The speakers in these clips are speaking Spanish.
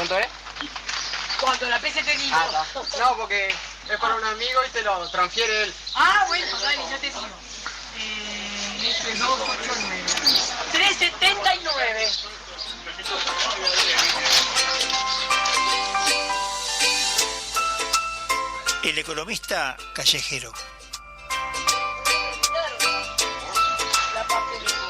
¿Cuánto es? Cuando la pese te digo. No, porque es para un amigo y te lo transfiere él. Bueno, dale, ya te digo. Esto es 289. 379. El economista callejero. La papelera.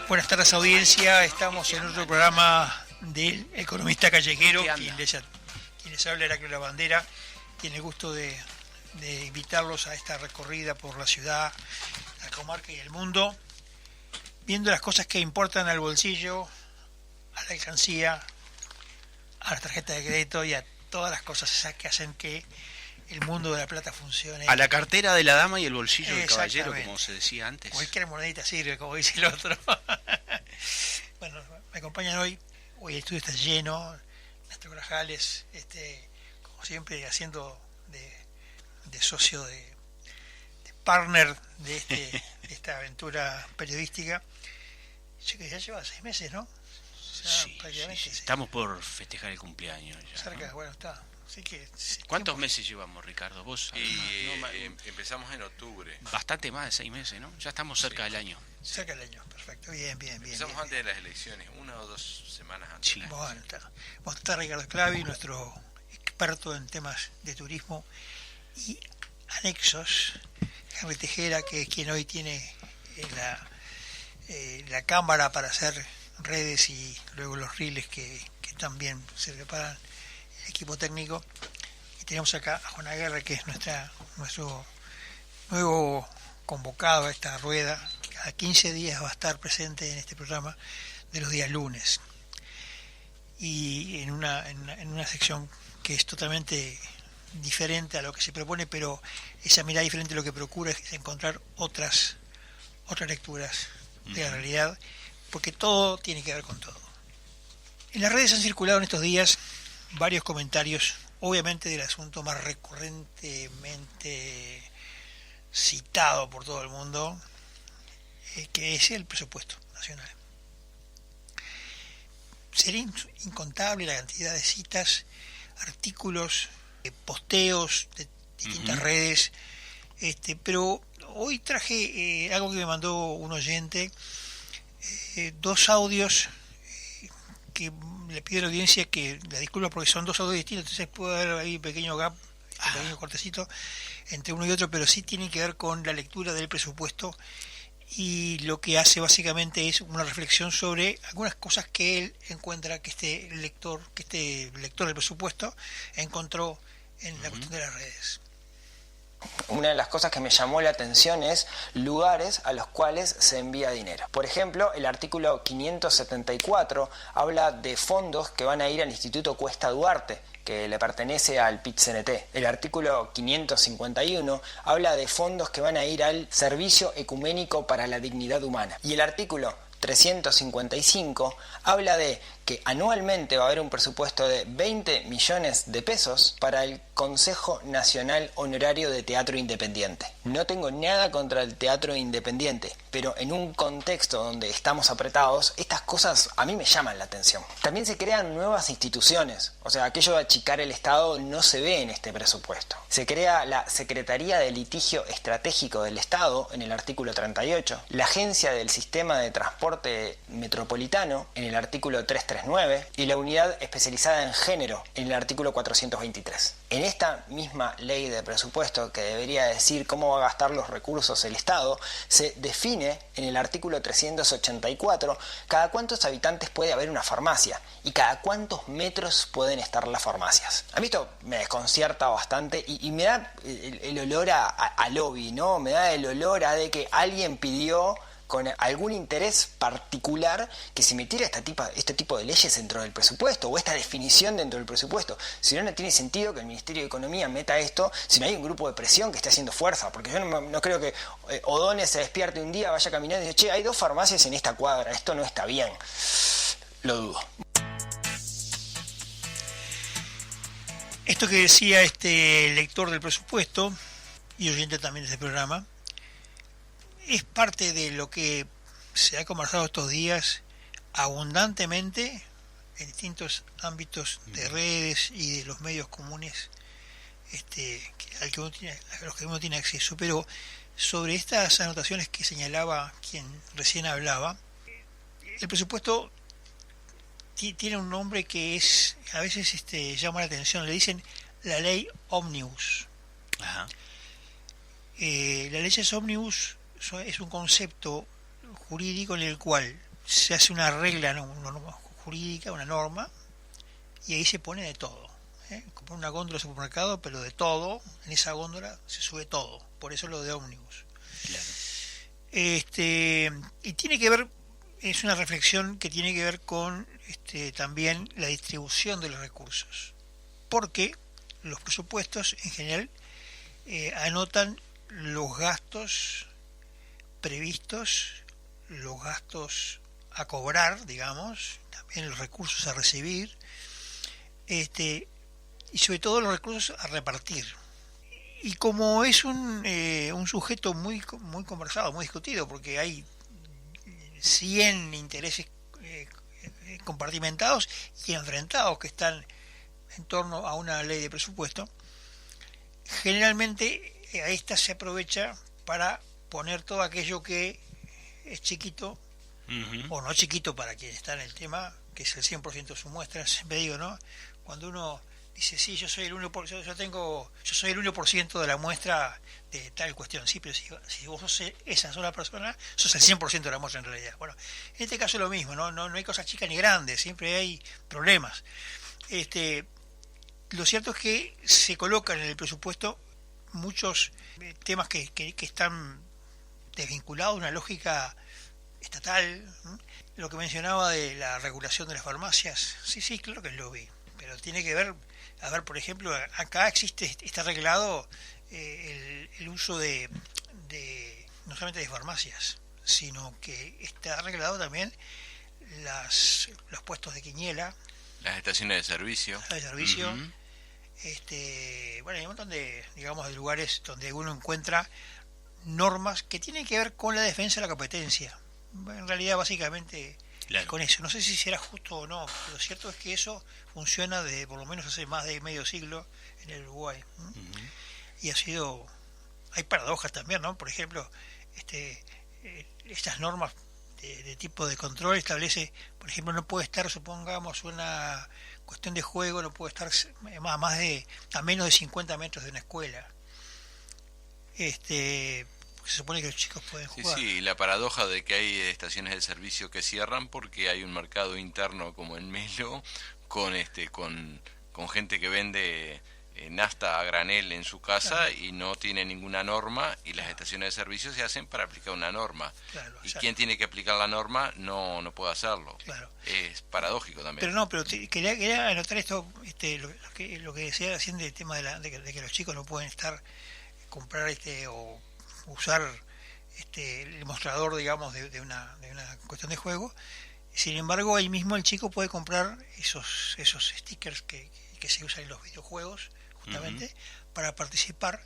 Buenas tardes, audiencia. Estamos en otro programa del economista callejero. Quien les habla, Heraclio La Bandera. Tiene el gusto de invitarlos a esta recorrida por la ciudad, la comarca y el mundo, viendo las cosas que importan al bolsillo, a la alcancía, a las tarjetas de crédito y a todas las cosas esas que hacen que el mundo de la plata funcione. A la cartera de la dama y el bolsillo del caballero, como se decía antes. Cualquier monedita sirve, como dice el otro. Bueno, me acompañan hoy el estudio está lleno. Néstor Grajales, como siempre, haciendo de socio, de partner de esta aventura periodística. Ya lleva 6 meses, ¿no? Sí, estamos por festejar el cumpleaños ya, cerca, ¿no? Bueno, está. Así que, ¿cuántos meses llevamos, Ricardo? ¿Vos? Empezamos en octubre. Bastante más de 6 meses, ¿no? Ya estamos cerca del año. Cerca del año, perfecto. Bien. Empezamos antes de las elecciones, 1 o 2 semanas antes. Sí. Bueno, está Ricardo Clavi, nuestro experto en temas de turismo y anexos. Henry Tejera, que es quien hoy tiene la cámara para hacer redes y luego los reels que también se preparan, el equipo técnico. Y tenemos acá a Juana Guerra, que es nuestro nuevo convocado a esta rueda, que cada 15 días va a estar presente en este programa de los días lunes. Y en una sección que es totalmente diferente a lo que se propone, pero esa mirada diferente lo que procura es encontrar otras lecturas de la realidad, porque todo tiene que ver con todo. En las redes han circulado en estos días varios comentarios, obviamente del asunto más recurrentemente citado por todo el mundo, que es el presupuesto nacional. Sería incontable la cantidad de citas, artículos, posteos de distintas redes, pero hoy traje algo que me mandó un oyente, 2 audios que le pido a la audiencia que la disculpa porque son 2 audios distintos, entonces puede haber ahí un pequeño gap, un pequeño cortecito entre uno y otro, pero sí tiene que ver con la lectura del presupuesto, y lo que hace básicamente es una reflexión sobre algunas cosas que él encuentra que este lector del presupuesto encontró en la cuestión de las redes. Una de las cosas que me llamó la atención es lugares a los cuales se envía dinero. Por ejemplo, el artículo 574 habla de fondos que van a ir al Instituto Cuesta Duarte, que le pertenece al PIT-CNT. El artículo 551 habla de fondos que van a ir al Servicio Ecuménico para la Dignidad Humana. Y el artículo 355 habla de que anualmente va a haber un presupuesto de 20 millones de pesos para el Consejo Nacional Honorario de Teatro Independiente. No tengo nada contra el teatro independiente, pero en un contexto donde estamos apretados, estas cosas a mí me llaman la atención. También se crean nuevas instituciones, o sea, aquello de achicar el Estado no se ve en este presupuesto. Se crea la Secretaría de Litigio Estratégico del Estado en el artículo 38, la Agencia del Sistema de Transporte Metropolitano en el artículo 339 y la Unidad Especializada en Género en el artículo 423. En esta misma ley de presupuesto, que debería decir cómo va a gastar los recursos el Estado, se define en el artículo 384 cada cuántos habitantes puede haber una farmacia y cada cuántos metros pueden estar las farmacias. A mí esto me desconcierta bastante y me da el olor a lobby, ¿no? Me da el olor a de que alguien pidió con algún interés particular que se metiera este tipo de leyes dentro del presupuesto o esta definición dentro del presupuesto. Si no, no tiene sentido que el Ministerio de Economía meta esto si no hay un grupo de presión que esté haciendo fuerza, porque yo no creo que O'Donnell se despierte un día, vaya caminando y diga, che, hay 2 farmacias en esta cuadra, esto no está bien. Lo dudo. Esto que decía este lector del presupuesto y oyente también de este programa es parte de lo que se ha conversado estos días abundantemente en distintos ámbitos de redes y de los medios comunes a los que uno tiene acceso. Pero sobre estas anotaciones que señalaba quien recién hablaba, el presupuesto tiene un nombre que es a veces llama la atención. Le dicen la ley ómnibus. Ajá. La ley ómnibus es un concepto jurídico en el cual se hace una regla, una norma jurídica, una norma, y ahí se pone de todo. Como una góndola de supermercado, pero de todo, en esa góndola se sube todo. Por eso lo de ómnibus. Claro. Y tiene que ver, es una reflexión que tiene que ver con también la distribución de los recursos, porque los presupuestos en general anotan los gastos previstos, los gastos a cobrar, digamos, también los recursos a recibir, y sobre todo los recursos a repartir. Y como es un sujeto muy conversado, muy discutido, porque hay 100 intereses compartimentados y enfrentados que están en torno a una ley de presupuesto, generalmente a esta se aprovecha para poner todo aquello que es chiquito, o no chiquito para quien está en el tema, que es el 100% de su muestra. Siempre digo, ¿no? Cuando uno dice, sí, yo soy el 1%, yo soy el 1% de la muestra de tal cuestión. Sí, pero si vos sos esa sola persona, sos el 100% de la muestra en realidad. Bueno, en este caso es lo mismo, no hay cosas chicas ni grandes, siempre hay problemas. Lo cierto es que se colocan en el presupuesto muchos temas que están desvinculados de una lógica estatal. Lo que mencionaba de la regulación de las farmacias, sí, claro que lo vi, pero tiene que ver, por ejemplo, acá está arreglado el uso de no solamente de farmacias, sino que está arreglado también los puestos de quiniela, las estaciones de servicio. Uh-huh. Bueno, hay un montón de lugares donde uno encuentra normas que tienen que ver con la defensa de la competencia. En realidad, básicamente, claro, con eso. No sé si será justo o no, pero lo cierto es que eso funciona desde por lo menos hace más de medio siglo en el Uruguay. Uh-huh. Y hay paradojas también, ¿no? Por ejemplo, estas normas de tipo de control establece, por ejemplo, no puede estar, supongamos, una cuestión de juego, no puede estar a menos de 50 metros de una escuela. Se supone que los chicos pueden jugar. Sí, la paradoja de que hay estaciones de servicio que cierran porque hay un mercado interno como en Melo con gente que vende nafta a granel en su casa, claro, y no tiene ninguna norma, y las estaciones de servicio se hacen para aplicar una norma. Claro, y quien tiene que aplicar la norma no puede hacerlo. Claro. Es paradójico también. Pero quería anotar esto, lo que decía recién del tema de que los chicos no pueden comprar o usar el mostrador, digamos, de una cuestión de juego. Sin embargo, ahí mismo el chico puede comprar esos stickers que se usan en los videojuegos, justamente, uh-huh, para participar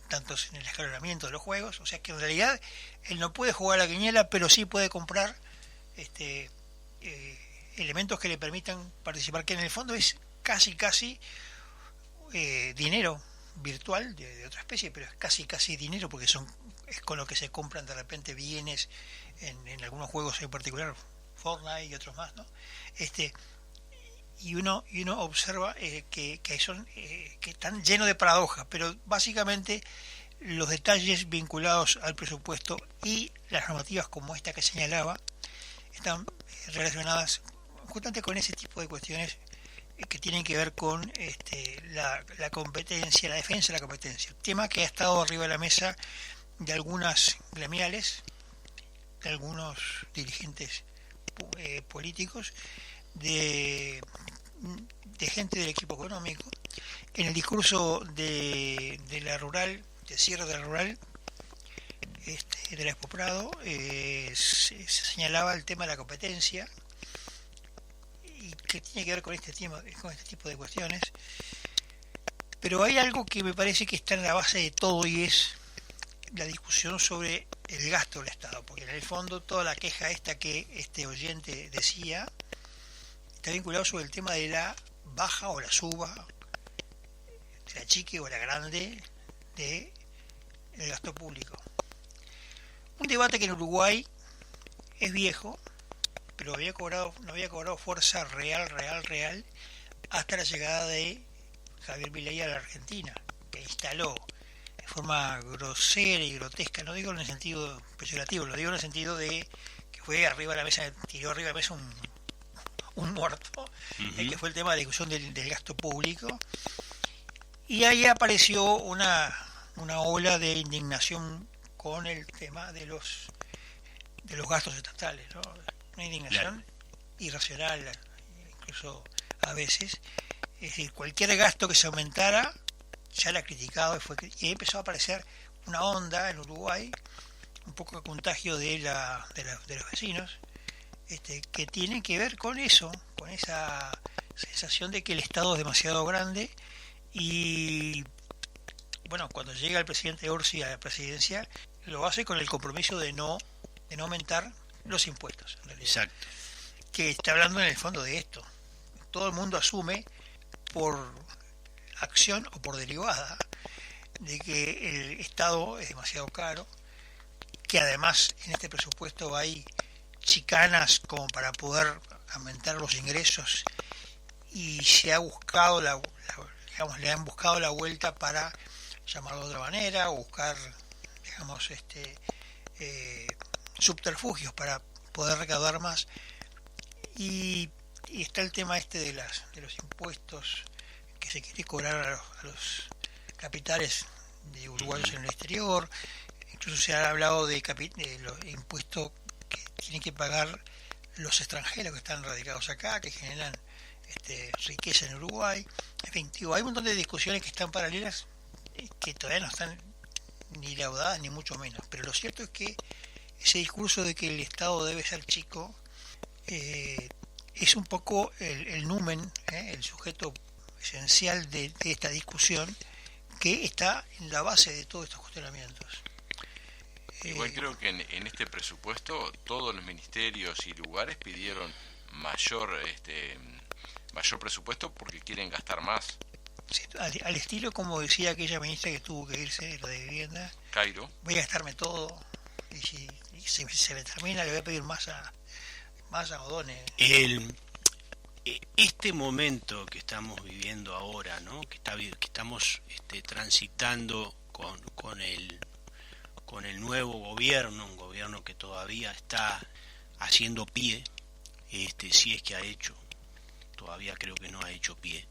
tanto en el escalonamiento de los juegos. O sea que en realidad él no puede jugar a la quiniela, pero sí puede comprar elementos que le permitan participar, que en el fondo es casi dinero virtual de otra especie, pero es casi dinero, porque es con lo que se compran de repente bienes en algunos juegos en particular, Fortnite y otros más, ¿no? Y uno observa que están llenos de paradojas, pero básicamente los detalles vinculados al presupuesto y las normativas como esta que señalaba están relacionadas justamente con ese tipo de cuestiones que tienen que ver con la competencia, la defensa de la competencia, tema que ha estado arriba de la mesa de algunas gremiales, de algunos dirigentes políticos, de gente del equipo económico. En el discurso de la rural, de cierre de la rural, de la Expo Prado, se señalaba el tema de la competencia, y que tiene que ver con este tipo de cuestiones. Pero hay algo que me parece que está en la base de todo, y es la discusión sobre el gasto del Estado, porque en el fondo toda la queja esta que este oyente decía está vinculado sobre el tema de la baja o la suba, de la chique o la grande de el gasto público. Un debate que en Uruguay es viejo, pero no había cobrado fuerza real hasta la llegada de Javier Milei a la Argentina, que instaló de forma grosera y grotesca, no digo en el sentido peyorativo, lo digo en el sentido de que fue arriba de la mesa, tiró arriba de la mesa un muerto, que fue el tema de la discusión del gasto público, y ahí apareció una ola de indignación con el tema de los gastos estatales, ¿no? Una indignación irracional, incluso a veces. Es decir, cualquier gasto que se aumentara ya era criticado, y empezó a aparecer una onda en Uruguay, un poco de contagio de los vecinos, que tiene que ver con eso, con esa sensación de que el Estado es demasiado grande. Y bueno, cuando llega el presidente Orsi a la presidencia, lo hace con el compromiso de no aumentar los impuestos, en realidad. Exacto. Que está hablando en el fondo de esto. Todo el mundo asume, por acción o por derivada, de que el Estado es demasiado caro, que además en este presupuesto hay chicanas como para poder aumentar los ingresos, y se ha buscado le han buscado la vuelta para llamarlo de otra manera, o buscar, digamos, subterfugios para poder recaudar más. Y está el tema de los impuestos que se quiere cobrar a los capitales de uruguayos en el exterior. Incluso se ha hablado de los impuestos que tienen que pagar los extranjeros que están radicados acá, que generan riqueza en Uruguay. En fin, hay un montón de discusiones que están paralelas, que todavía no están ni laudadas ni mucho menos, pero lo cierto es que ese discurso de que el Estado debe ser chico es un poco el numen, el sujeto esencial de esta discusión, que está en la base de todos estos cuestionamientos. Igual creo que en este presupuesto todos los ministerios y lugares pidieron mayor presupuesto porque quieren gastar más. Sí, al estilo, como decía aquella ministra que tuvo que irse, lo de vivienda, Cairo, voy a gastarme todo, y si se me termina le voy a pedir más a Odone. Este momento que estamos viviendo ahora, ¿no? que estamos transitando con el nuevo gobierno, un gobierno que todavía está haciendo pie, si es que ha hecho, todavía creo que no ha hecho pie,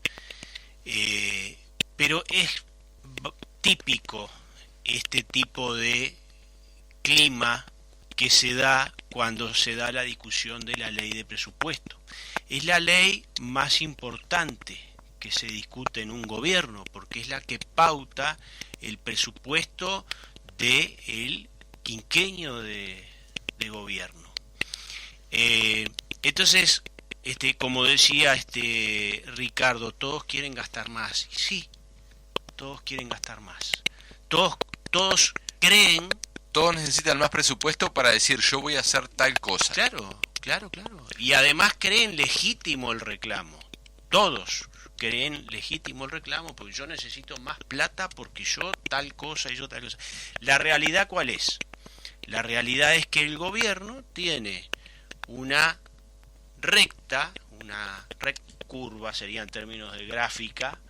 pero es típico este tipo de clima que se da cuando se da la discusión de la ley de presupuesto. Es la ley más importante que se discute en un gobierno, porque es la que pauta el presupuesto del quinquenio de gobierno. Entonces, como decía Ricardo, todos quieren gastar más. Y sí, todos quieren gastar más. Todos creen. Todos necesitan más presupuesto para decir yo voy a hacer tal cosa. Claro. Y además creen legítimo el reclamo. Todos creen legítimo el reclamo, porque yo necesito más plata porque yo tal cosa y yo tal cosa. ¿La realidad cuál es? La realidad es que el gobierno tiene una recta curva, sería en términos de gráfica,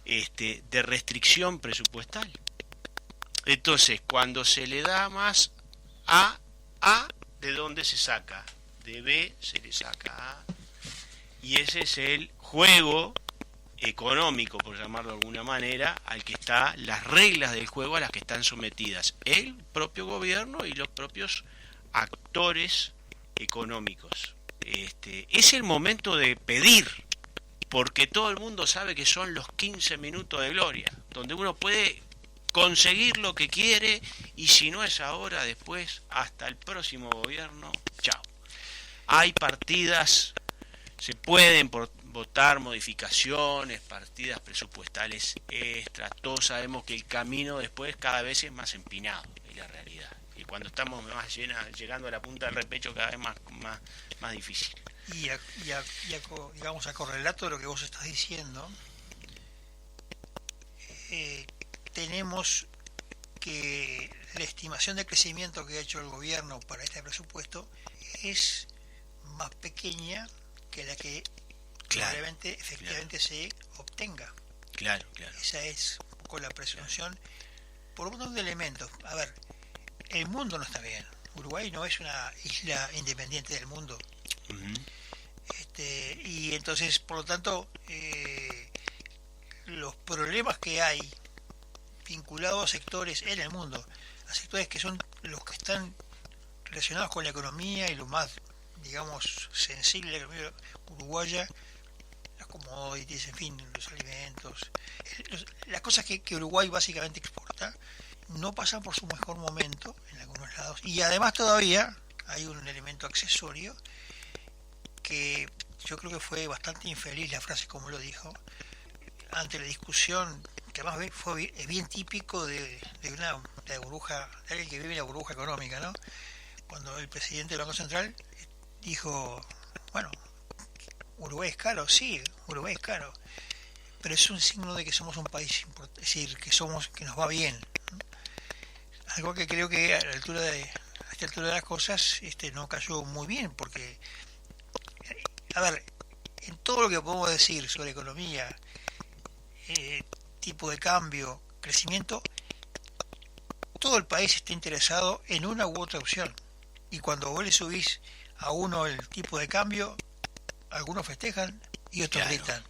de restricción presupuestal. Entonces, cuando se le da más a ¿de dónde se saca? De B se le saca A. Y ese es el juego económico, por llamarlo de alguna manera, al que está las reglas del juego a las que están sometidas el propio gobierno y los propios actores económicos. Es el momento de pedir, porque todo el mundo sabe que son los 15 minutos de gloria, donde uno puede conseguir lo que quiere, y si no es ahora, después, hasta el próximo gobierno, chao. Hay partidas, se pueden votar modificaciones, partidas presupuestales extras, todos sabemos que el camino después cada vez es más empinado, es la realidad, y cuando estamos más llegando a la punta del repecho cada vez más difícil. Digamos, a correlato de lo que vos estás diciendo, tenemos que la estimación de crecimiento que ha hecho el gobierno para este presupuesto es más pequeña que la que probablemente efectivamente se obtenga. Claro. Esa es un poco la presunción por un montón de elementos. A ver, el mundo no está bien. Uruguay no es una isla independiente del mundo. Uh-huh. Y entonces, por lo tanto, los problemas que hay vinculados a sectores en el mundo, a sectores que son los que están relacionados con la economía y lo más, digamos, sensible de la economía uruguaya, las commodities, en fin, los alimentos, las cosas que Uruguay básicamente exporta, no pasan por su mejor momento en algunos lados. Y además todavía hay un elemento accesorio que yo creo que fue bastante infeliz la frase como lo dijo, ante la discusión, que además es bien típico de la burbuja, de alguien que vive en la burbuja económica, ¿no? Cuando el presidente del Banco Central dijo, bueno, Uruguay es caro, sí, Uruguay es caro, pero es un signo de que somos un país, es decir, que nos va bien, ¿no? Algo que creo que a esta altura de las cosas no cayó muy bien, porque, a ver, en todo lo que podemos decir sobre economía, tipo de cambio, crecimiento, todo el país está interesado en una u otra opción, y cuando vos le subís a uno el tipo de cambio, algunos festejan y otros gritan.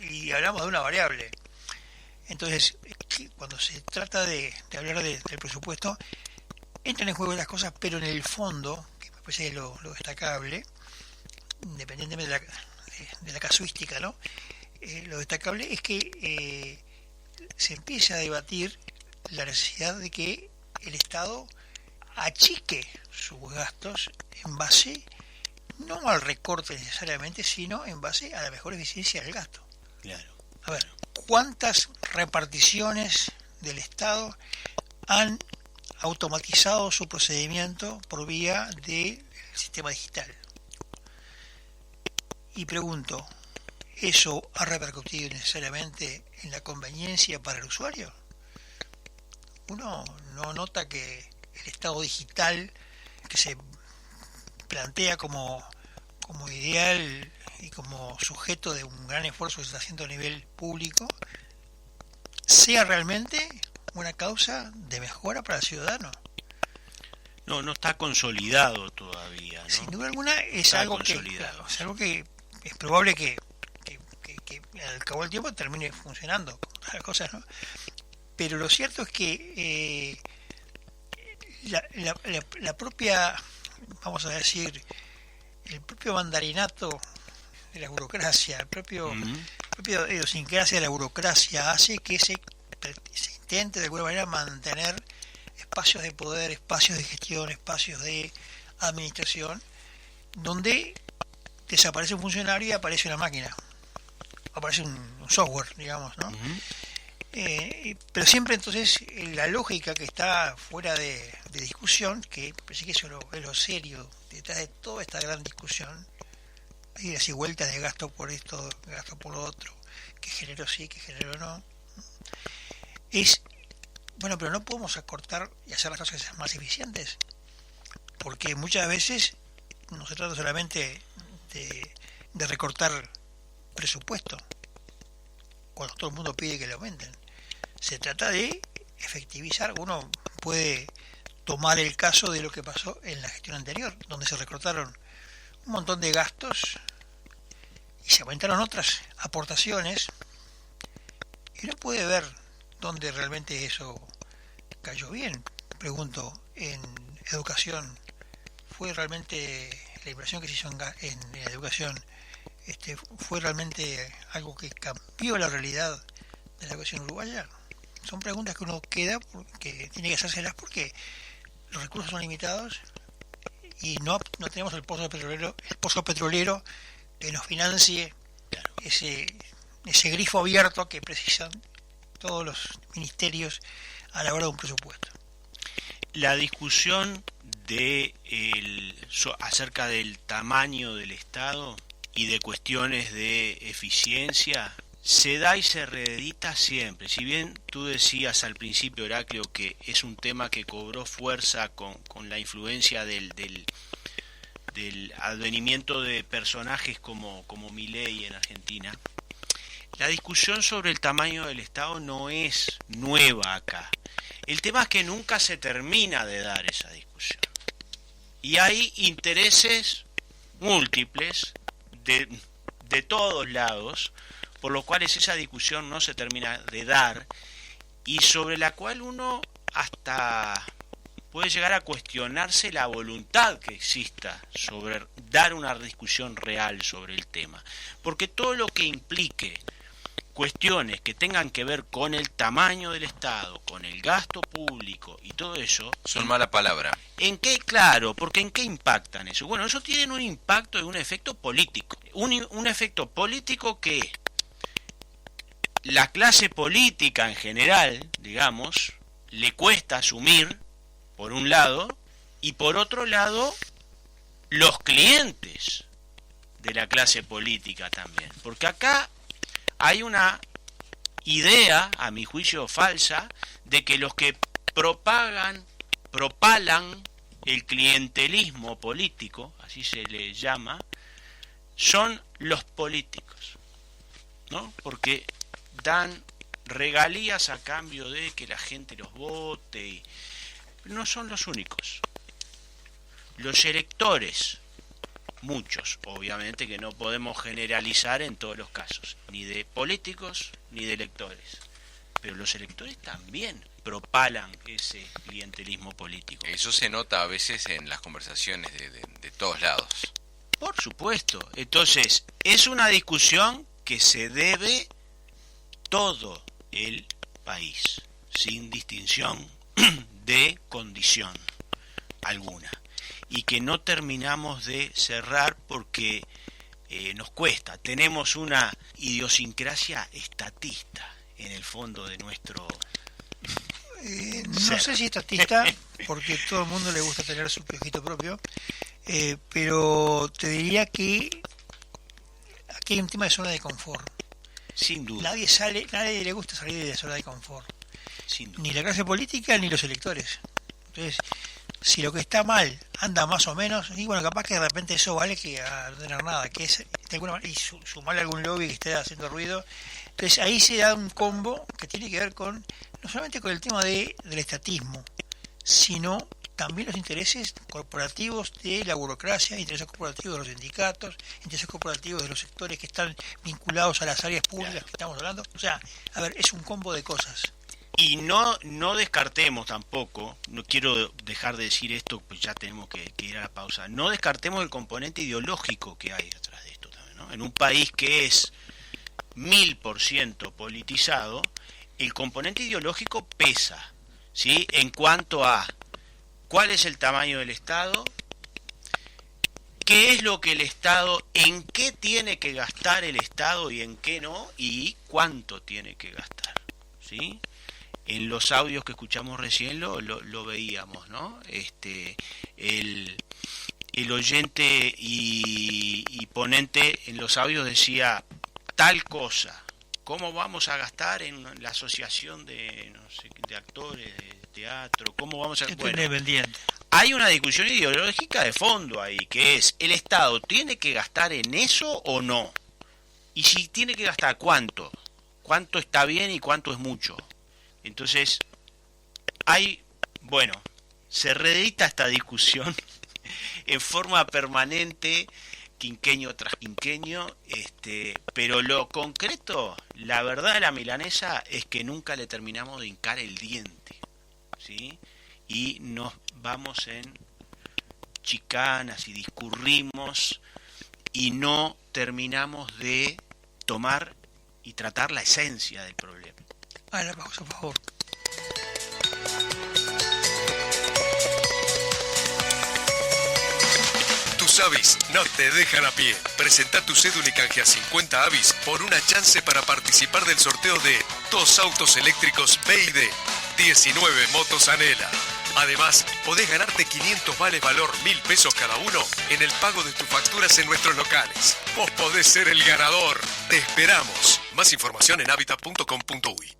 Y hablamos de una variable. Entonces, cuando se trata de hablar del presupuesto, entran en juego las cosas, pero en el fondo, que me parece lo destacable, independientemente de la casuística, ¿no? Lo destacable es que se empieza a debatir la necesidad de que el Estado achique sus gastos en base no al recorte necesariamente, sino en base a la mejor eficiencia del gasto. Claro. A ver, ¿cuántas reparticiones del Estado han automatizado su procedimiento por vía del sistema digital? Y pregunto, ¿eso ha repercutido necesariamente en la conveniencia para el usuario? Uno no nota que el Estado digital, que se plantea como ideal y como sujeto de un gran esfuerzo que se está haciendo a nivel público, sea realmente una causa de mejora para el ciudadano. No está consolidado todavía, ¿no? Sin duda alguna es algo que es probable que al cabo del tiempo termine funcionando, las cosas, ¿no? Pero lo cierto es que la propia, vamos a decir, el propio mandarinato de la burocracia, la propia idiosincrasia de la burocracia hace que se intente de alguna manera mantener espacios de poder, espacios de gestión, espacios de administración, donde desaparece un funcionario y aparece una máquina, aparece un software, digamos, ¿no? Pero siempre entonces la lógica que está fuera de discusión, que parece que eso es lo serio detrás de toda esta gran discusión, hay idas y vueltas de gasto por esto, gasto por lo otro, que género sí, que género no, es, bueno, pero no podemos acortar y hacer las cosas que sean más eficientes, porque muchas veces no se trata solamente de recortar presupuesto cuando todo el mundo pide que le aumenten, se trata de efectivizar. Uno puede tomar el caso de lo que pasó en la gestión anterior, donde se recortaron un montón de gastos y se aumentaron otras aportaciones, y uno puede ver dónde realmente eso cayó bien. Pregunto, en educación, ¿fue realmente la inversión que se hizo en la educación, fue realmente algo que cambió la realidad de la educación uruguaya? Son preguntas que uno que tiene que hacérselas porque los recursos son limitados y no tenemos el pozo petrolero que nos financie ese grifo abierto que precisan todos los ministerios a la hora de un presupuesto. La discusión acerca del tamaño del Estado y de cuestiones de eficiencia se da y se reedita siempre. Si bien tú decías al principio, Heraclio, que es un tema que cobró fuerza con la influencia del advenimiento de personajes como Milei en Argentina, la discusión sobre el tamaño del Estado no es nueva acá. El tema es que nunca se termina de dar esa discusión. Y hay intereses múltiples de todos lados, por los cuales esa discusión no se termina de dar y sobre la cual uno hasta puede llegar a cuestionarse la voluntad que exista sobre dar una discusión real sobre el tema. Porque todo lo que implique cuestiones que tengan que ver con el tamaño del Estado, con el gasto público y todo eso... Son mala palabra. ¿En qué? Claro, porque ¿en qué impactan eso? Bueno, eso tiene un impacto y un efecto político. Un efecto político que la clase política en general, digamos, le cuesta asumir, por un lado, y por otro lado, los clientes de la clase política también. Porque acá hay una idea, a mi juicio falsa, de que los que propalan el clientelismo político, así se le llama, son los políticos, ¿no? Porque dan regalías a cambio de que la gente los vote y no son los únicos. Los electores, muchos, obviamente que no podemos generalizar en todos los casos, ni de políticos ni de electores, pero los electores también propalan ese clientelismo político. Eso se nota a veces en las conversaciones de todos lados. Por supuesto. Entonces, es una discusión que se debe todo el país, sin distinción de condición alguna, y que no terminamos de cerrar porque nos cuesta. Tenemos una idiosincrasia estatista en el fondo de nuestro no sé si estatista, porque todo el mundo le gusta tener su piojito propio, pero te diría que aquí hay un tema de zona de confort. Sin duda. Nadie le gusta salir de la zona de confort. Sin duda. Ni la clase política ni los electores. Entonces, si lo que está mal anda más o menos, y bueno, capaz que de repente eso vale que a no tener nada, que es de alguna manera, y sumarle algún lobby que esté haciendo ruido. Entonces ahí se da un combo que tiene que ver con no solamente con el tema del estatismo, sino también los intereses corporativos de la burocracia, intereses corporativos de los sindicatos, intereses corporativos de los sectores que están vinculados a las áreas públicas que estamos hablando. O sea, a ver, es un combo de cosas. Y no descartemos tampoco, no quiero dejar de decir esto, pues ya tenemos que ir a la pausa, no descartemos el componente ideológico que hay detrás de esto también, ¿no? En un país que es 1000% politizado, el componente ideológico pesa, ¿sí? En cuanto a cuál es el tamaño del Estado, qué es lo que el Estado, en qué tiene que gastar el Estado y en qué no, y cuánto tiene que gastar, ¿sí? En los audios que escuchamos recién lo veíamos, ¿no? El oyente y ponente en los audios decía tal cosa. ¿Cómo vamos a gastar en la asociación de actores de teatro? ¿Cómo vamos a...? Bueno, independiente. Hay una discusión ideológica de fondo ahí, que es, ¿el Estado tiene que gastar en eso o no? Y si tiene que gastar, ¿cuánto? ¿Cuánto está bien y cuánto es mucho? Entonces, se reedita esta discusión en forma permanente quinqueño tras quinqueño, pero lo concreto, la verdad de la milanesa es que nunca le terminamos de hincar el diente, ¿sí? Y nos vamos en chicanas y discurrimos y no terminamos de tomar y tratar la esencia del problema. A la pausa, por favor. Tus avis no te dejan a pie. Presenta tu cédula y canjea 50 avis por una chance para participar del sorteo de 2 autos eléctricos BYD, 19 motos Anela. Además, podés ganarte 500 vales valor 1.000 pesos cada uno en el pago de tus facturas en nuestros locales. Vos podés ser el ganador. Te esperamos. Más información en habitat.com.uy.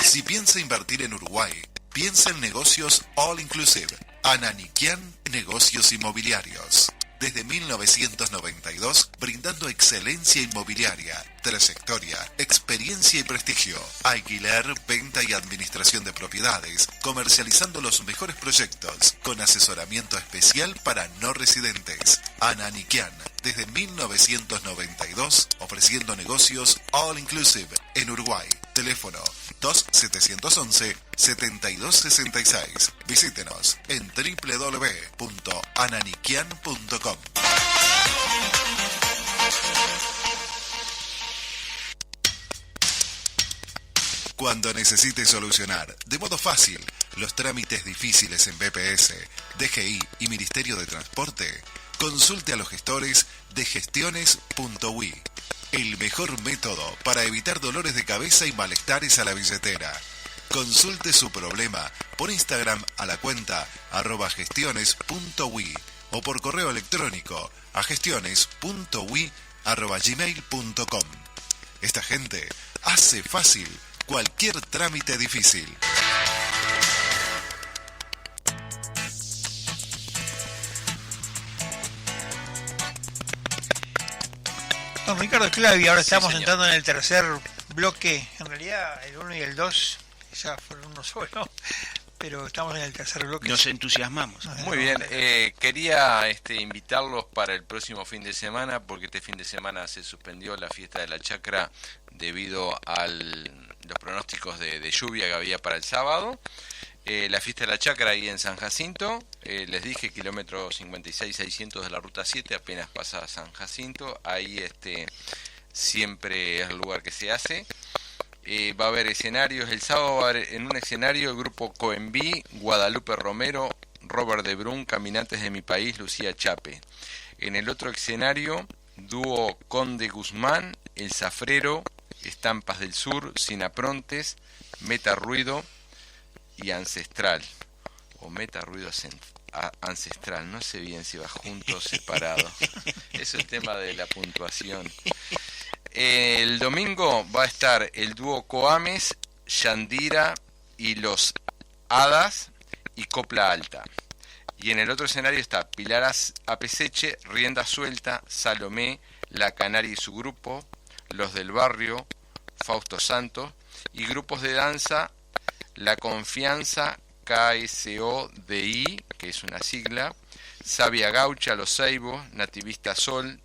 Si piensa invertir en Uruguay, piensa en negocios all inclusive. Ananiquian Negocios Inmobiliarios. Desde 1992, brindando excelencia inmobiliaria, trayectoria, experiencia y prestigio. Alquiler, venta y administración de propiedades, comercializando los mejores proyectos, con asesoramiento especial para no residentes. Ananiquian, desde 1992, ofreciendo negocios all inclusive en Uruguay. Teléfono 2711-7266. Visítenos en www.ananiquian.com. Cuando necesite solucionar de modo fácil los trámites difíciles en BPS, DGI y Ministerio de Transporte, consulte a los gestores de gestiones.ui. El mejor método para evitar dolores de cabeza y malestares a la billetera. Consulte su problema por Instagram a la cuenta @gestiones.ui o por correo electrónico a gestiones.ui@gmail.com. Esta gente hace fácil cualquier trámite difícil. Don Ricardo Clavi, ahora estamos señor. entrando en el tercer bloque. En realidad, el 1 y el 2 ya fueron uno solo, pero estamos en el tercer bloque. Nos entusiasmamos. Muy bien, quería invitarlos para el próximo fin de semana, porque este fin de semana se suspendió la fiesta de la chacra debido a los pronósticos de lluvia que había para el sábado. La fiesta de la chacra ahí en San Jacinto, les dije kilómetro 56-600 de la ruta 7, apenas pasa San Jacinto, ahí siempre es el lugar que se hace. Va a haber escenarios, el sábado va a haber en un escenario el grupo Coenví, Guadalupe Romero, Robert de Brun, Caminantes de mi País, Lucía Chape. En el otro escenario, dúo Conde Guzmán, El Zafrero, Estampas del Sur, Sinaprontes, Meta Ruido y Ancestral, o Meta Ruido Ancestral, no sé bien si va junto o separado. Es el tema de la puntuación. El domingo va a estar el dúo Coames, Yandira y Los Hadas y Copla Alta. Y en el otro escenario está Pilar Apeseche, Rienda Suelta, Salomé, La Canaria y su grupo, Los del Barrio, Fausto Santos y grupos de danza La Confianza, KSODI, que es una sigla, Sabia Gaucha, Los Ceibos, Nativista Sol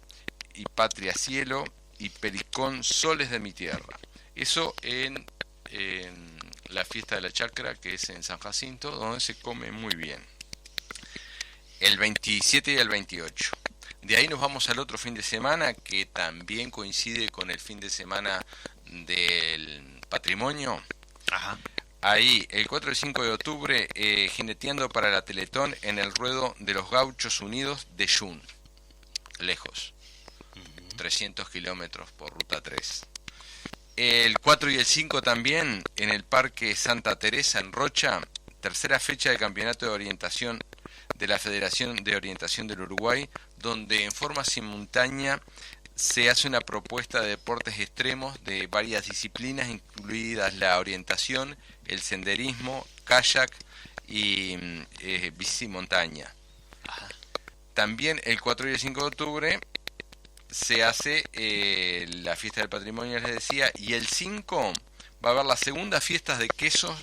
y Patria Cielo y Pericón Soles de mi Tierra. Eso en la fiesta de la chacra, que es en San Jacinto, donde se come muy bien. El 27 y el 28. De ahí nos vamos al otro fin de semana, que también coincide con el fin de semana del patrimonio. Ajá. Ahí, el 4 y 5 de octubre, jineteando para la Teletón en el ruedo de los Gauchos Unidos de Yun. Lejos. 300 kilómetros por ruta 3. El 4 y el 5 también en el Parque Santa Teresa en Rocha, tercera fecha del Campeonato de Orientación de la Federación de Orientación del Uruguay, donde en forma simultánea se hace una propuesta de deportes extremos de varias disciplinas, incluidas la orientación, el senderismo, kayak y bici montaña. También el 4 y el 5 de octubre se hace la fiesta del patrimonio, les decía, y el 5 va a haber las segundas fiestas de quesos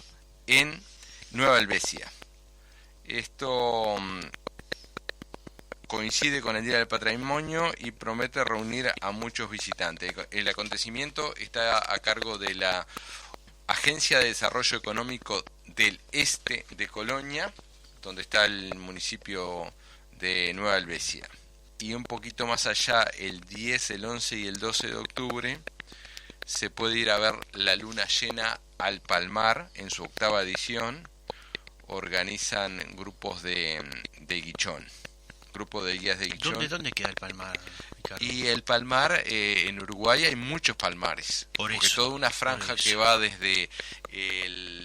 en Nueva Helvecia. Esto coincide con el Día del Patrimonio y promete reunir a muchos visitantes. El acontecimiento está a cargo de la Agencia de Desarrollo Económico del Este de Colonia, donde está el municipio de Nueva Helvecia. Y un poquito más allá, el 10, el 11 y el 12 de octubre, se puede ir a ver la luna llena al Palmar en su 8ª edición. Organizan grupos de Guichón, grupo de guías de Guichón. ¿Dónde queda el Palmar, Ricardo? Y el Palmar, en Uruguay hay muchos palmares, porque toda una franja que va desde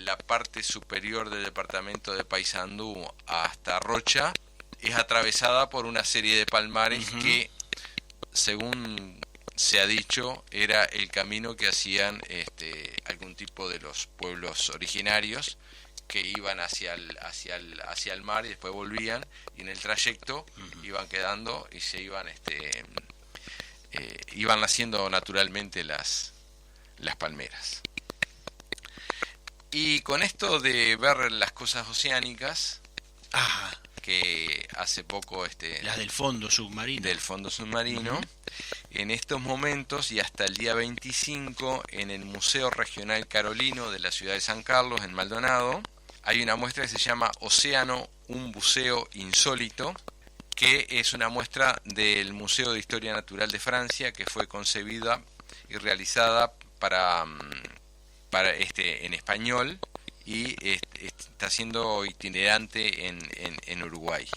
la parte superior del departamento de Paysandú hasta Rocha es atravesada por una serie de palmares que, según se ha dicho, era el camino que hacían algún tipo de los pueblos originarios que iban hacia el mar y después volvían, y en el trayecto iban quedando y se iban iban naciendo naturalmente las palmeras. Y con esto de ver las cosas oceánicas, que hace poco las del fondo submarino, en estos momentos y hasta el día 25 en el Museo Regional Carolino de la ciudad de San Carlos, en Maldonado, hay una muestra que se llama Océano, un buceo insólito, que es una muestra del Museo de Historia Natural de Francia, que fue concebida y realizada en español, y está siendo itinerante en Uruguay.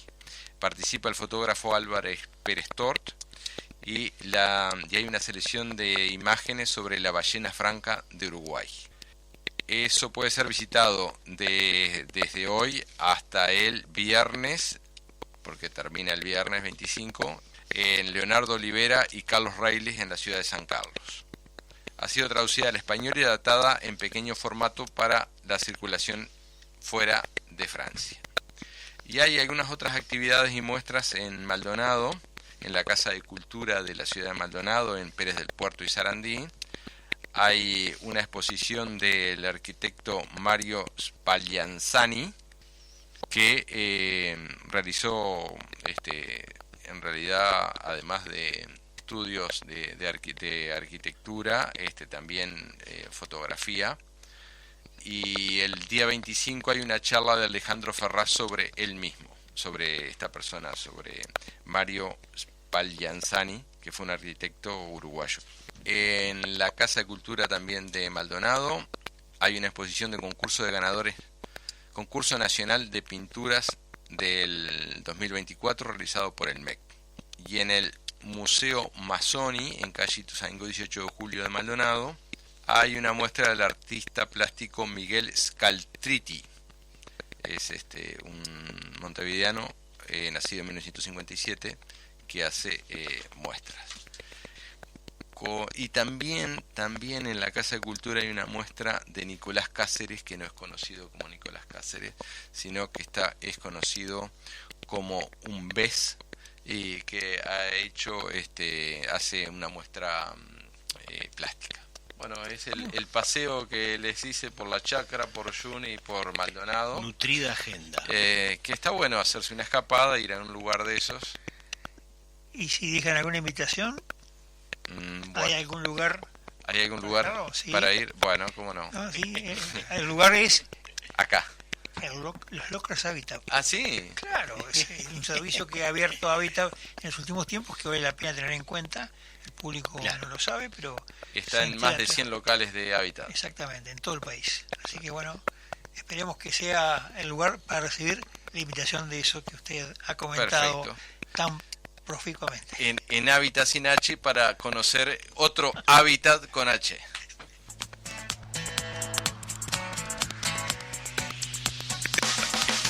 Participa el fotógrafo Álvarez Pérez Tort, y hay una selección de imágenes sobre la ballena franca de Uruguay. Eso puede ser visitado desde hoy hasta el viernes, porque termina el viernes 25, en Leonardo Olivera y Carlos Reiles en la ciudad de San Carlos. Ha sido traducida al español y adaptada en pequeño formato para la circulación fuera de Francia. Y hay algunas otras actividades y muestras en Maldonado, en la Casa de Cultura de la ciudad de Maldonado, en Pérez del Puerto y Sarandí. Hay una exposición del arquitecto Mario Spaglianzani, que realizó, en realidad, además de estudios de arquitectura, también fotografía. Y el día 25 hay una charla de Alejandro Ferraz sobre él mismo, sobre esta persona, sobre Mario Spaglianzani, que fue un arquitecto uruguayo. En la Casa de Cultura también de Maldonado hay una exposición de concurso de ganadores, concurso nacional de pinturas del 2024 realizado por el MEC. Y en el Museo Mazzoni, en calle Ituzaingó 18 de julio de Maldonado, hay una muestra del artista plástico Miguel Scaltriti. Es un montevideano nacido en 1957 que hace muestras. Y también en la Casa de Cultura hay una muestra de Nicolás Cáceres, que no es conocido como Nicolás Cáceres, sino que es conocido como un BES, y que hace una muestra plástica. Bueno, es el paseo que les hice por la Chacra, por Yuni y por Maldonado. Nutrida agenda. Que está bueno hacerse una escapada, ir a un lugar de esos. ¿Y si dejan alguna invitación? ¿Hay algún lugar? ¿Hay algún lugar sí, para ir? Bueno, cómo no. Sí, el lugar es acá. Los Locras Habitat. Ah, sí. Claro, es un servicio que ha abierto Habitat en los últimos tiempos, que vale la pena tener en cuenta. El público no lo sabe, pero está en más de 100 locales de Habitat. Exactamente, en todo el país. Así que bueno, esperemos que sea el lugar para recibir la invitación de eso que usted ha comentado. Perfecto. Tan proficuamente. En Hábitat sin H, para conocer otro hábitat con H.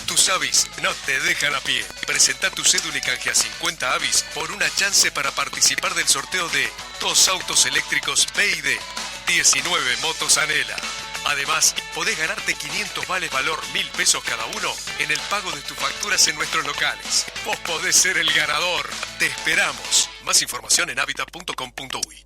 Tus avis no te dejan a pie. Presenta tu cédula y canjea 50 avis por una chance para participar del sorteo de 2 autos eléctricos BYD, 19 motos Anela. Además, podés ganarte 500 vales valor 1.000 pesos cada uno en el pago de tus facturas en nuestros locales. Vos podés ser el ganador. Te esperamos. Más información en habitat.com.uy.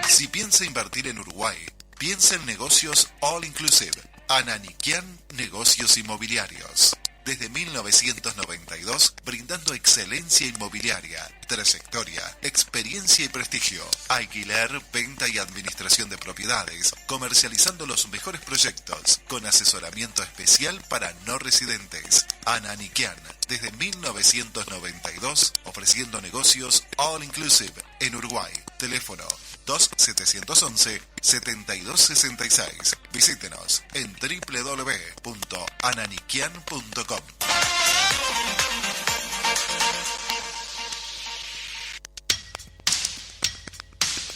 Si piensa invertir en Uruguay, piensa en negocios all inclusive. Ananiquian Negocios Inmobiliarios. Desde 1992, brindando excelencia inmobiliaria, trayectoria, experiencia y prestigio. Alquiler, venta y administración de propiedades, comercializando los mejores proyectos, con asesoramiento especial para no residentes. Ananiquian, desde 1992, ofreciendo negocios all inclusive en Uruguay. Teléfono 2711-7266. Visítenos en www.ananiquian.com.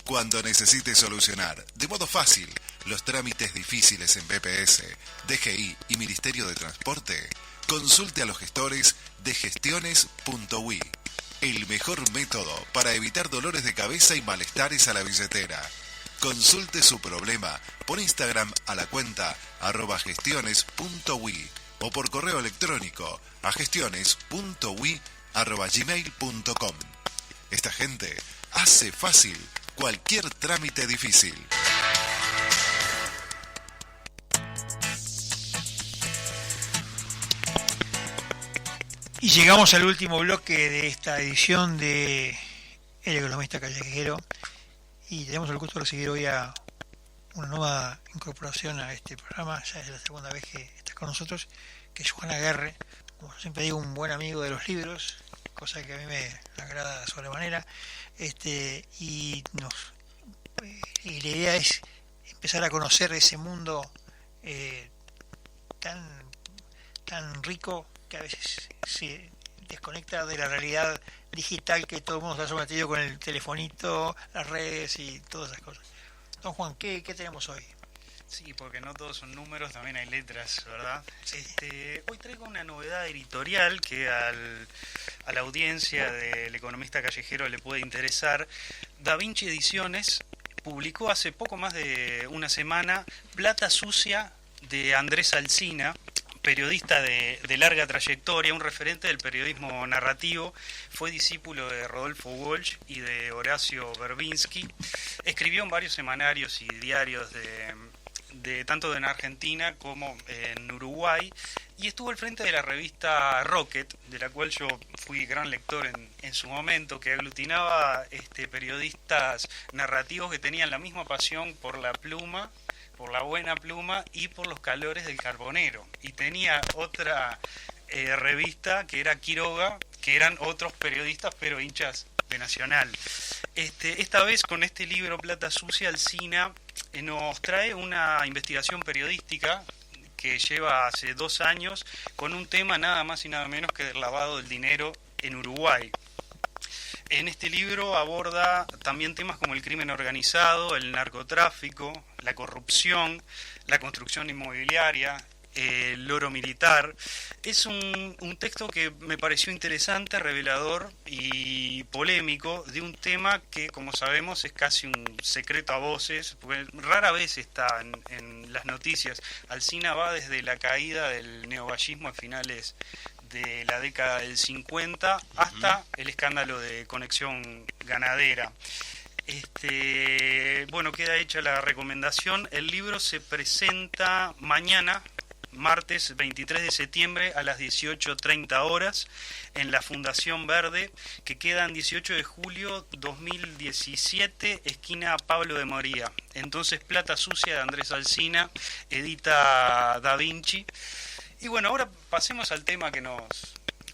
Cuando necesite solucionar de modo fácil los trámites difíciles en BPS, DGI y Ministerio de Transporte, consulte a los gestores de gestiones.ui. El mejor método para evitar dolores de cabeza y malestares a la billetera. Consulte su problema por Instagram a la cuenta @gestiones.ui o por correo electrónico a gestiones.ui@gmail.com. Esta gente hace fácil cualquier trámite difícil. Y llegamos al último bloque de esta edición de El Economista Callejero y tenemos el gusto de recibir hoy a una nueva incorporación a este programa, ya es la segunda vez que está con nosotros, que es Juan Aguerre, como siempre digo, un buen amigo de los libros, cosa que a mí me agrada sobremanera, y la idea es empezar a conocer ese mundo tan rico que a veces se desconecta de la realidad digital que todo el mundo está sometido con el telefonito, las redes y todas esas cosas. Don Juan, ¿qué tenemos hoy? Sí, porque no todos son números, también hay letras, ¿verdad? Sí. Hoy traigo una novedad editorial que a la audiencia del Economista Callejero le puede interesar. Da Vinci Ediciones publicó hace poco más de una semana Plata Sucia de Andrés Alsina, periodista de larga trayectoria, un referente del periodismo narrativo, fue discípulo de Rodolfo Walsh y de Horacio Berbinsky, escribió en varios semanarios y diarios de tanto en Argentina como en Uruguay, y estuvo al frente de la revista Rocket, de la cual yo fui gran lector en su momento, que aglutinaba periodistas narrativos que tenían la misma pasión por la pluma, por la buena pluma y por los calores del carbonero. Y tenía otra revista que era Quiroga, que eran otros periodistas pero hinchas de Nacional. Esta vez con este libro Plata Sucia, Alsina nos trae una investigación periodística que lleva hace 2 años con un tema nada más y nada menos que del lavado del dinero en Uruguay. En este libro aborda también temas como el crimen organizado, el narcotráfico, la corrupción, la construcción inmobiliaria, el oro militar. Es un texto que me pareció interesante, revelador y polémico de un tema que, como sabemos, es casi un secreto a voces, porque rara vez está en las noticias. Alsina va desde la caída del neovallismo a finales de la década del 50 hasta el escándalo de Conexión Ganadera. Bueno, queda hecha la recomendación. El libro se presenta mañana, martes 23 de septiembre a las 18:30 horas en la Fundación Verde, que queda en 18 de julio 2017, esquina Pablo de Moría. Entonces, Plata Sucia de Andrés Alsina, edita Da Vinci. Y bueno, ahora pasemos al tema que nos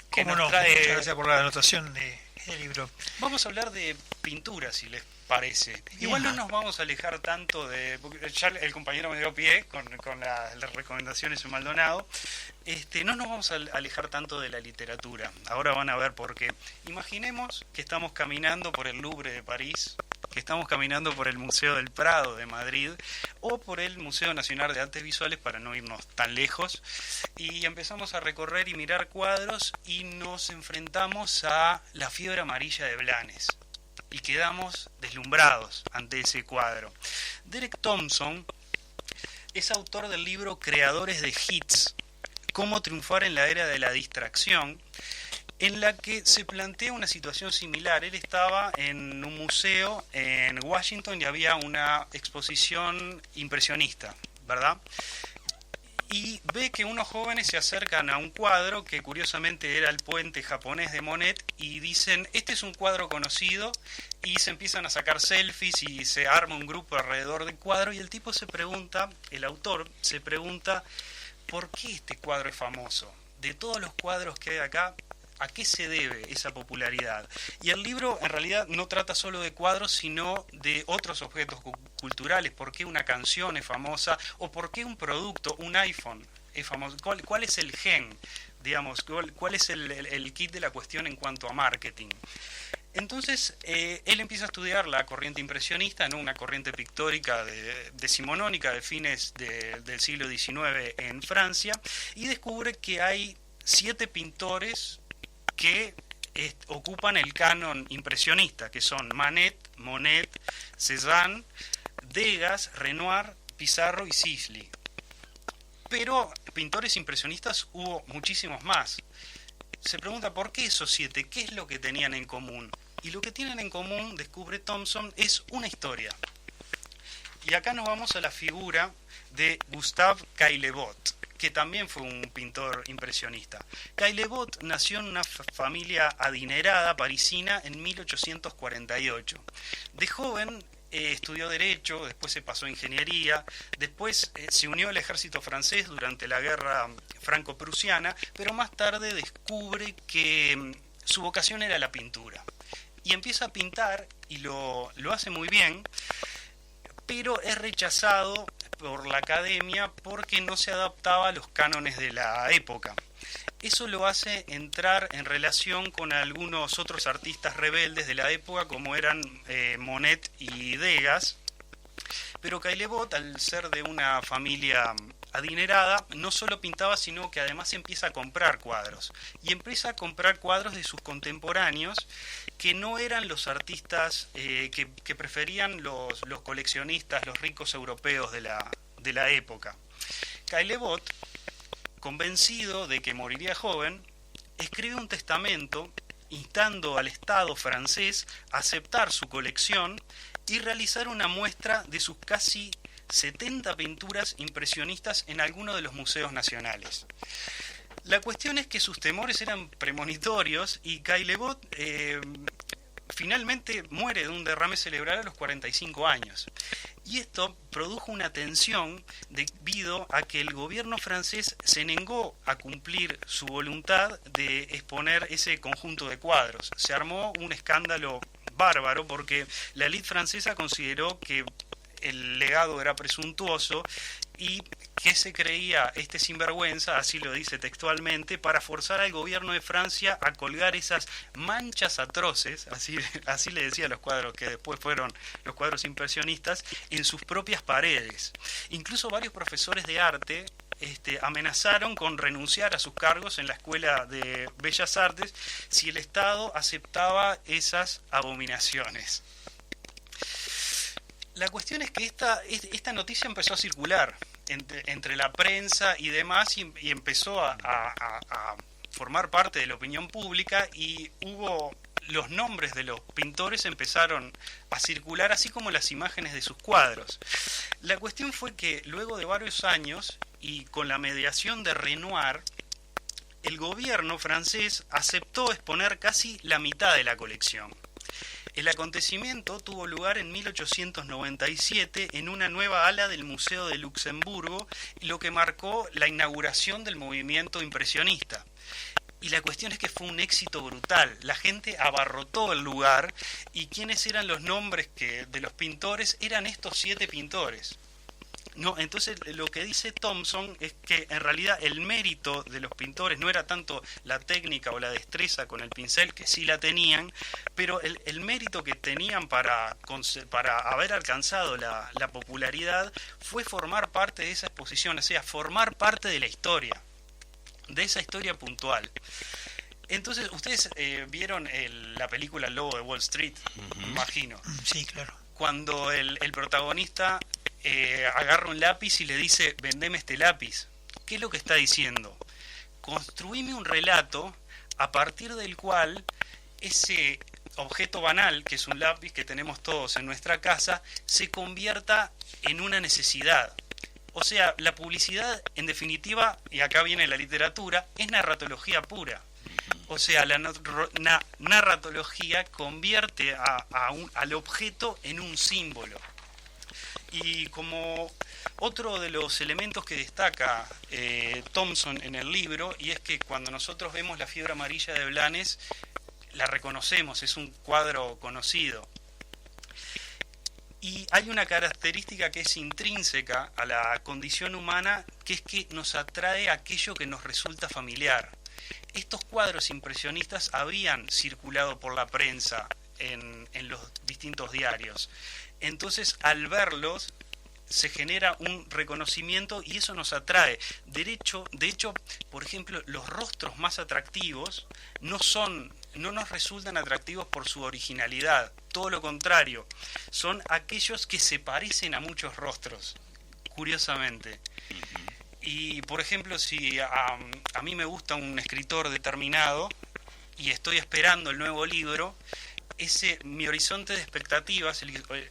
trae. Muchas gracias por la anotación del libro. Vamos a hablar de pintura, si les parece. Bien. Igual no nos vamos a alejar tanto de... Porque ya el compañero me dio pie con las recomendaciones de Maldonado. No nos vamos a alejar tanto de la literatura. Ahora van a ver por qué. Imaginemos que estamos caminando por el Louvre de París, que estamos caminando por el Museo del Prado de Madrid o por el Museo Nacional de Artes Visuales, para no irnos tan lejos, y empezamos a recorrer y mirar cuadros y nos enfrentamos a La fiebre amarilla de Blanes y quedamos deslumbrados ante ese cuadro. Derek Thompson es autor del libro Creadores de Hits, cómo triunfar en la era de la distracción, en la que se plantea una situación similar. Él estaba en un museo en Washington y había una exposición impresionista, ¿verdad? y ve que unos jóvenes se acercan a un cuadro que curiosamente era el puente japonés de Monet y dicen, este es un cuadro conocido, y se empiezan a sacar selfies y se arma un grupo alrededor del cuadro y el tipo se pregunta, el autor se pregunta, ¿por qué este cuadro es famoso? De todos los cuadros que hay acá, ¿a qué se debe esa popularidad? Y el libro en realidad no trata solo de cuadros, sino de otros objetos culturales. ¿Por qué una canción es famosa? ¿O por qué un producto, un iPhone, es famoso? ¿Cuál es el gen? Digamos, ¿cuál es el kit de la cuestión en cuanto a marketing? Entonces, él empieza a estudiar la corriente impresionista, ¿no? Una corriente pictórica decimonónica de fines del siglo XIX en Francia, y descubre que hay 7 pintores que ocupan el canon impresionista, que son Manet, Monet, Cézanne, Degas, Renoir, Pissarro y Sisley. Pero pintores impresionistas hubo muchísimos más. Se pregunta por qué esos 7, qué es lo que tenían en común. Y lo que tienen en común, descubre Thomson, es una historia. Y acá nos vamos a la figura de Gustave Caillebotte, que también fue un pintor impresionista. Caillebotte nació en una familia adinerada parisina en 1848. De joven estudió Derecho, después se pasó a Ingeniería, después se unió al ejército francés durante la guerra franco-prusiana, pero más tarde descubre que su vocación era la pintura. Y empieza a pintar, y lo hace muy bien, pero es rechazado por la academia porque no se adaptaba a los cánones de la época. Eso lo hace entrar en relación con algunos otros artistas rebeldes de la época, como eran Monet y Degas. Pero Caillebotte, al ser de una familia adinerada, no solo pintaba, sino que además empieza a comprar cuadros. Y empieza a comprar cuadros de sus contemporáneos, que no eran los artistas que preferían los coleccionistas, los ricos europeos de la época. Caillebotte, convencido de que moriría joven, escribe un testamento instando al Estado francés a aceptar su colección y realizar una muestra de sus casi 70 pinturas impresionistas en alguno de los museos nacionales. La cuestión es que sus temores eran premonitorios y Caillebotte finalmente muere de un derrame cerebral a los 45 años. Y esto produjo una tensión debido a que el gobierno francés se negó a cumplir su voluntad de exponer ese conjunto de cuadros. Se armó un escándalo bárbaro porque la élite francesa consideró que el legado era presuntuoso y que se creía este sinvergüenza, así lo dice textualmente, para forzar al gobierno de Francia a colgar esas manchas atroces, así le decía a los cuadros que después fueron los cuadros impresionistas, en sus propias paredes. Incluso varios profesores de arte amenazaron con renunciar a sus cargos en la Escuela de Bellas Artes si el Estado aceptaba esas abominaciones. La cuestión es que esta noticia empezó a circular entre la prensa y demás y empezó a formar parte de la opinión pública y los nombres de los pintores empezaron a circular, así como las imágenes de sus cuadros. La cuestión fue que luego de varios años y con la mediación de Renoir, el gobierno francés aceptó exponer casi la mitad de la colección. El acontecimiento tuvo lugar en 1897 en una nueva ala del Museo de Luxemburgo, lo que marcó la inauguración del movimiento impresionista. Y la cuestión es que fue un éxito brutal. La gente abarrotó el lugar y quienes eran los nombres de los pintores eran estos 7 pintores. No, entonces lo que dice Thomson es que en realidad el mérito de los pintores no era tanto la técnica o la destreza con el pincel, que sí la tenían, pero el mérito que tenían para haber alcanzado la popularidad fue formar parte de esa exposición, o sea, formar parte de la historia, de esa historia puntual. Entonces, ustedes vieron la película El Lobo de Wall Street, me imagino. Sí, claro. Cuando el protagonista agarra un lápiz y le dice, vendeme este lápiz. ¿Qué es lo que está diciendo? Construime un relato a partir del cual ese objeto banal, que es un lápiz que tenemos todos en nuestra casa, se convierta en una necesidad. O sea, la publicidad, en definitiva, y acá viene la literatura, es narratología pura. O sea, la narratología convierte al objeto en un símbolo. Y como otro de los elementos que destaca Thompson en el libro, y es que cuando nosotros vemos La fiebre amarilla de Blanes, la reconocemos, es un cuadro conocido. Y hay una característica que es intrínseca a la condición humana, que es que nos atrae aquello que nos resulta familiar. Estos cuadros impresionistas habían circulado por la prensa en los distintos diarios. Entonces, al verlos, se genera un reconocimiento y eso nos atrae. De hecho, por ejemplo, los rostros más atractivos no nos resultan atractivos por su originalidad. Todo lo contrario, son aquellos que se parecen a muchos rostros, curiosamente. Y, por ejemplo, si a mí me gusta un escritor determinado y estoy esperando el nuevo libro, mi horizonte de expectativas,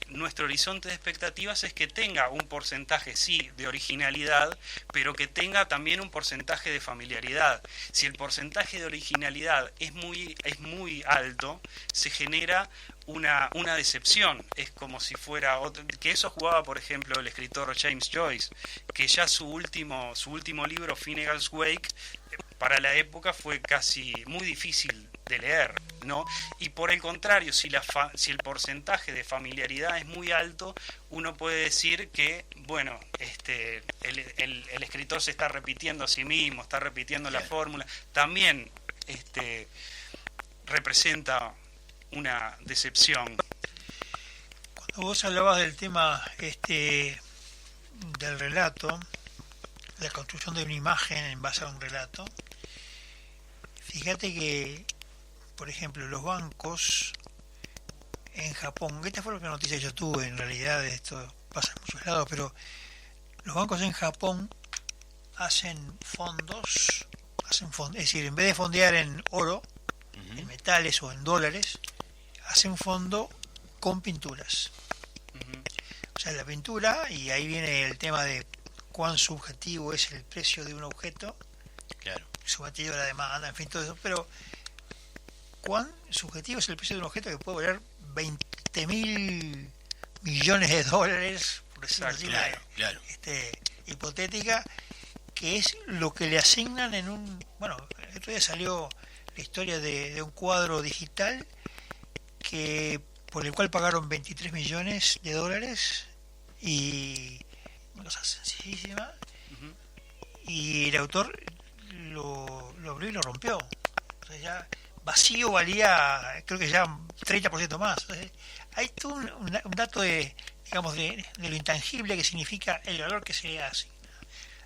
nuestro horizonte de expectativas es que tenga un porcentaje, sí, de originalidad, pero que tenga también un porcentaje de familiaridad. Si el porcentaje de originalidad es muy alto, se genera una decepción. Es como si fuera que eso jugaba, por ejemplo, el escritor James Joyce, que ya su último libro, Finnegan's Wake, para la época fue casi muy difícil de leer, ¿no? Y por el contrario, si el porcentaje de familiaridad es muy alto, uno puede decir que, bueno, el escritor se está repitiendo a sí mismo, está repitiendo la fórmula. También representa una decepción. Cuando vos hablabas del tema del relato, la construcción de una imagen en base a un relato, fíjate que, por ejemplo, los bancos en Japón, esta fue la noticia que yo tuve, en realidad esto pasa en muchos lados, pero los bancos en Japón hacen fondos, es decir, en vez de fondear en oro, en metales o en dólares, hacen fondo con pinturas. O sea, la pintura, y ahí viene el tema de cuán subjetivo es el precio de un objeto, claro, subjetivo a la demanda, en fin, todo eso, pero cuán subjetivo es el precio de un objeto que puede valer 20.000 millones de dólares, por decirlo así, claro. Hipotética, que es lo que le asignan en un... Bueno, el otro día salió la historia de un cuadro digital por el cual pagaron 23 millones de dólares, y una cosa sencillísima, y el autor lo abrió y lo rompió. O sea, ya vacío valía, creo que ya 30% más. Entonces, hay todo un dato de lo intangible que significa el valor que se hace.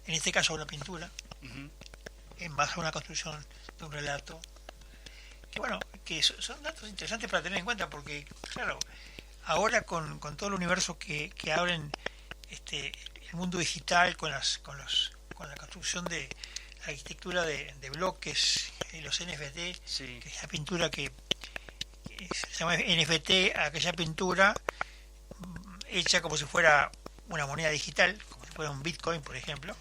En este caso, una pintura, en base a una construcción de un relato. Que bueno, que son datos interesantes para tener en cuenta, porque, claro, ahora con todo el universo que abren el mundo digital, con la construcción de la arquitectura de bloques, los NFT, sí, que es la pintura que se llama NFT, aquella pintura hecha como si fuera una moneda digital, como si fuera un Bitcoin, por ejemplo,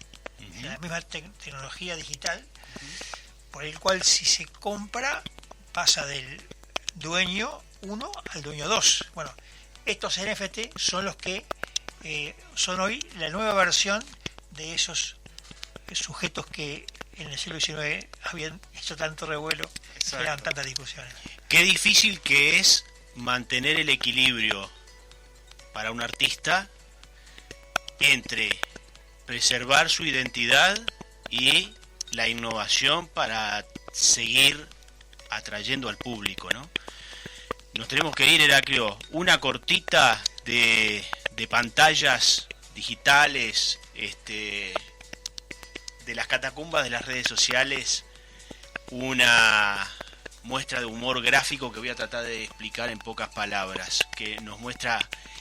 la misma tecnología digital, por el cual, si se compra, pasa del dueño 1 al dueño 2. Bueno, estos NFT son los que son hoy la nueva versión de esos sujetos que en el siglo XIX habían hecho tanto revuelo, eran tantas discusiones. Qué difícil que es mantener el equilibrio para un artista entre preservar su identidad y la innovación para seguir atrayendo al público, ¿no? Nos tenemos que ir, Heraclio. Una cortita de pantallas digitales, de las catacumbas de las redes sociales, una muestra de humor gráfico que voy a tratar de explicar en pocas palabras, que nos muestra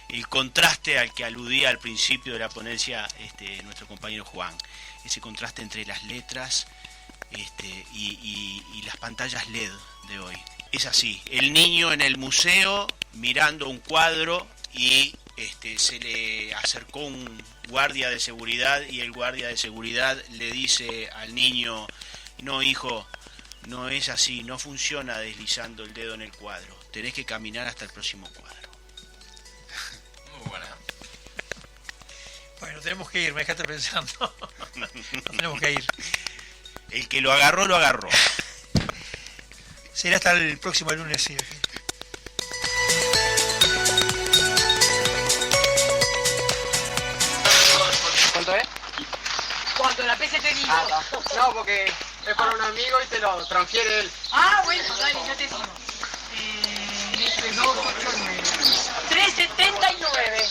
el contraste al que aludía al principio de la ponencia nuestro compañero Juan, ese contraste entre las letras y las pantallas LED de hoy. Es así, el niño en el museo mirando un cuadro y se le acercó un guardia de seguridad y el guardia de seguridad le dice al niño: no, hijo, no es así, no funciona deslizando el dedo en el cuadro, tenés que caminar hasta el próximo cuadro. Muy buena. Bueno, tenemos que ir, me dejaste pensando. Nos tenemos que ir. El que lo agarró, lo agarró. Será hasta el próximo lunes, sí. ¿Cuánto es? Cuando la PC te digo. No, porque es para un amigo y te lo transfiere él. Ah, bueno, dale, ya te digo. 379.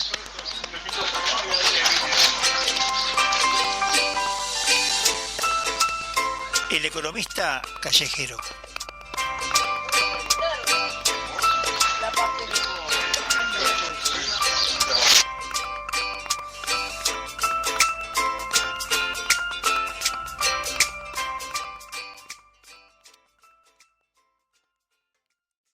El economista callejero.